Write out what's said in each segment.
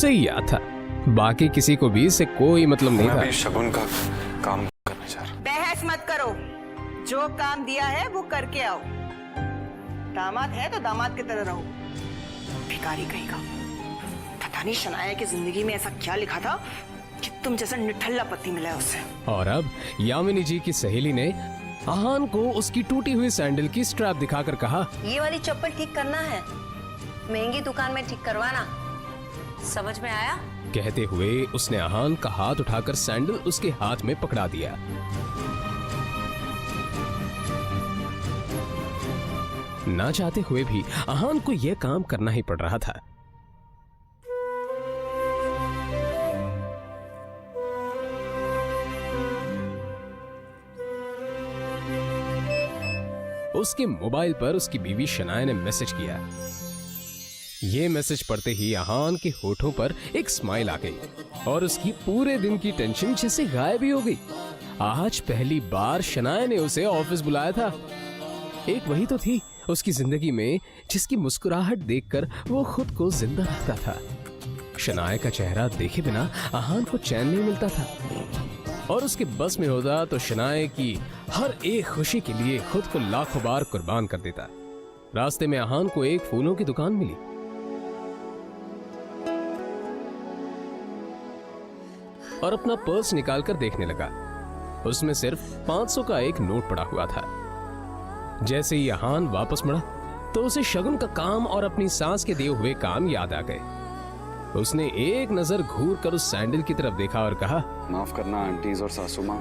उसे ही याद था, बाकी किसी को भी इससे कोई मतलब नहीं था। मैं भी शगुन का काम करना चाह रहा। बहस मत करो, जो काम दिया है वो करके आओ। दामाद है तो दामाद की तरह रहो। भिखारी कहेगा। पता नहीं शनाया की जिंदगी में ऐसा क्या लिखा था कि तुम जैसा निठल्ला पति मिला है उससे। और अब यामिनी जी की सहेली ने आहान को उसकी टूटी हुई सैंडल की स्ट्रैप दिखाकर कहा, ये वाली चप्पल ठीक करना है, महंगी दुकान में ठीक करवाना, समझ में आया? कहते हुए उसने आहान का हाथ उठाकर सैंडल उसके हाथ में पकड़ा दिया। ना चाहते हुए भी आहान को यह काम करना ही पड़ रहा था। उसके मोबाइल पर उसकी बीवी शनाया ने मैसेज किया। ये मैसेज पढ़ते ही आहान के होठों पर एक स्माइल आ गई और उसकी पूरे दिन की टेंशन जैसे गायब ही हो गई। आज पहली बार शनाया ने उसे ऑफिस बुलाया था। एक वही तो थी उसकी जिंदगी में जिसकी मुस्कुराहट देखकर वो खुद को जिंदा रखता था। शनाया का चेहरा देखे बिना आहान को चैन नहीं मिलता था और उसके बस में होता तो शनाया की हर एक खुशी के लिए खुद को लाखों बार कुर्बान कर देता। रास्ते में आहान को एक फूलों की दुकान मिली और अपना पर्स निकालकर देखने लगा। उसमें सिर्फ 500 का एक नोट पड़ा हुआ था। जैसे ही आहान वापस मुड़ा तो उसे शगुन का काम और अपनी सास के दिए हुए काम याद आ गए। उसने एक नजर घूर कर उस सैंडल की तरफ देखा और कहा, माफ करना आंटीज और सासू माँ,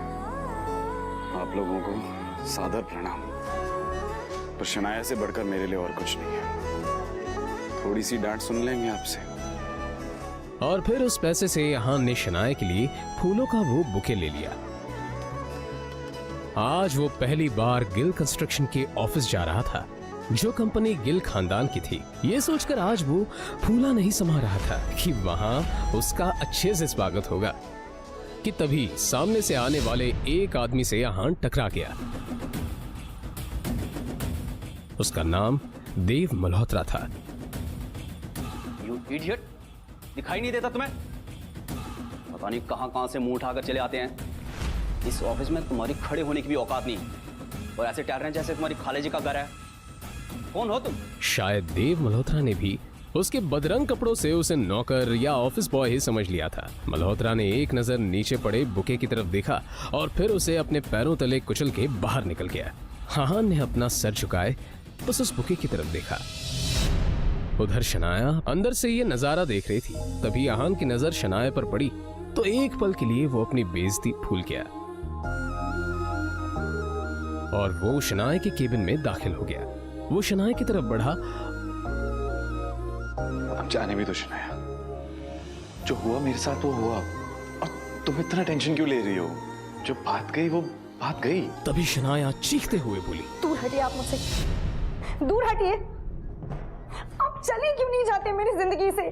आप लोगों को सादर प्रणाम। पर शनाया से बढ़कर मेरे लिए और कुछ नहीं है। थोड़ी सी डांट सुन लेंगे आपसे। और फिर उस पैसे से आहान ने शनाया के लिए फूलों का वो बुके ले लिया। आज वो पहली बार गिल कंस्ट्रक्शन के ऑफिस जा रहा था, जो कंपनी गिल खानदान की थी। ये सोचकर आज वो फूला नहीं समा रहा था कि वहां उसका अच्छे से स्वागत होगा कि तभी सामने से आने वाले एक आदमी से आहान टकरा गया। उसका नाम देव मल्होत्रा था। यू इडियट, दिखाई नहीं देता तुम्हें? पता नहीं कहां से मुंह उठाकर चले आते हैं। इस ऑफिस में तुम्हारी खड़े होने की भी औकात नहीं और ऐसे टहल रहे हैं जैसे तुम्हारी खाले जी का घर है। कौन हो तुम? शायद देव मल्होत्रा ने भी उसके बदरंग कपड़ों से उसे नौकर या ऑफिस बॉय ही समझ लिया था। मल्होत्रा ने एक नजर नीचे पड़े बुके की तरफ देखा और फिर उसे अपने पैरों तले कुचल के बाहर निकल गया। आहान ने अपना सर झुकाए बस उस बुके की तरफ देखा। उधर शनाया अंदर से ये नजारा देख रही थी। तभी आहान की नजर शनाया पर पड़ी तो एक पल के लिए वो अपनी बेइज्जती भूल गया और वो शनाया के केबिन में दाखिल हो गया। वो शनाया की तरफ बढ़ा। अब जाने भी तो शनाया, जो हुआ मेरे साथ वो हुआ और तुम इतना टेंशन क्यों ले रही हो? जो बात गई वो बात गई। तभी शनाया चीखते हुए बोली, दूर हटिए आप मुझसे, दूर हटिए। आप चले क्यों नहीं जाते मेरी जिंदगी से?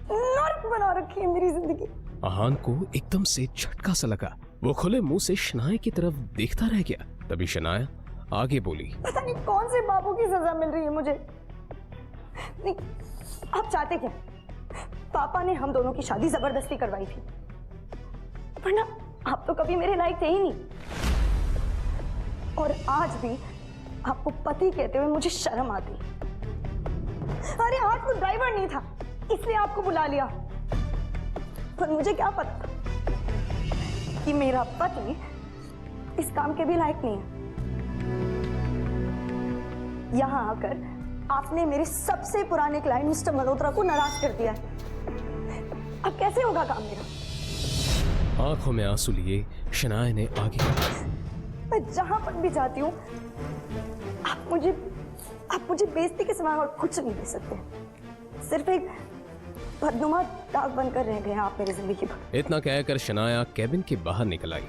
नर्क बना रखी है मेरी जिंदगी। आहान को एकदम से झटका सा लगा। वो खुले मुंह से शनाया की तरफ देखता रह गया। तभी शनाया आगे बोली, पता नहीं कौन से बाबू की सजा मिल रही है मुझे। नहीं, आप चाहते क्या? पापा ने हम दोनों की शादी जबरदस्ती करवाई थी, वरना आप तो कभी मेरे लायक थे ही नहीं। और आज भी आपको पति कहते हुए मुझे शर्म आती। अरे आज वो ड्राइवर नहीं था इसलिए आपको बुला लिया, पर मुझे क्या पता था कि मेरा पति इस काम के भी लायक नहीं है। यहां आकर आपने मेरे सबसे पुराने क्लाइंट मिस्टर मल्होत्रा को नाराज कर दिया है। अब कैसे होगा काम मेरा? आंखों में आंसू लिए शनाया ने आगे कहा, मैं जहां पर भी जाती हूँ आप मुझे बेइज्जती के सिवा और कुछ नहीं दे सकते। सिर्फ एक बदनुमा दाग बनकर रह गए आप मेरी जिंदगी पर। इतना कहकर शनाया केबिन के बाहर निकल आई।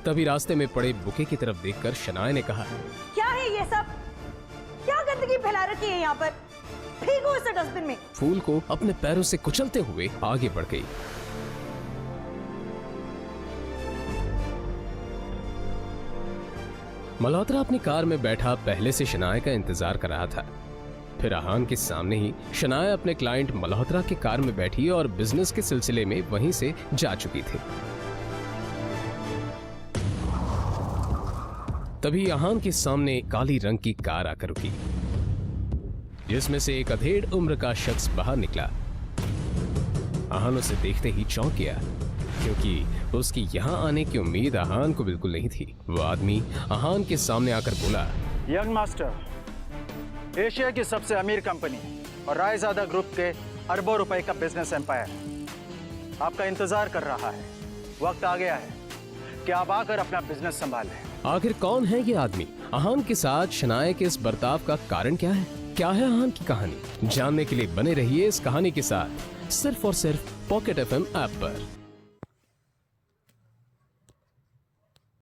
तभी रास्ते में पड़े बुके की तरफ देखकर शनाया ने कहा, क्या है ये सब? क्या गंदगी फैला रखी है यहाँ पर? फेंको इसे डस्टबिन में। फूल को अपने पैरों से कुचलते हुए आगे बढ़ गई। मल्होत्रा अपनी कार में बैठा पहले से शनाया का इंतजार कर रहा था। फिर अहान के सामने ही शनाया अपने क्लाइंट मल्होत्रा के कार में बैठी और बिजनेस के सिलसिले में वहीं से जा चुकी थी। तभी अहान के सामने काली रंग की कार आकर रुकी, जिसमें से एक अधेड़ उम्र का शख्स बाहर निकला। अहान उसे देखते ही चौंक गया, क्योंकि उसकी यहाँ आने की उम्मीद अहान को बिल्कुल नहीं थी। वो आदमी अहान के सामने आकर बोला, यंग मास्टर, एशिया की सबसे अमीर कंपनी और रायजादा ग्रुप के अरबों रुपए का बिजनेस एम्पायर आपका इंतजार कर रहा है। वक्त आ गया है कि आप आकर अपना बिजनेस संभालें। आखिर कौन है ये आदमी? अहान के साथ शनाया के इस बर्ताव का कारण क्या है? क्या है अहान की कहानी? जानने के लिए बने रहिए इस कहानी के साथ, सिर्फ और सिर्फ पॉकेट FM ऐप पर।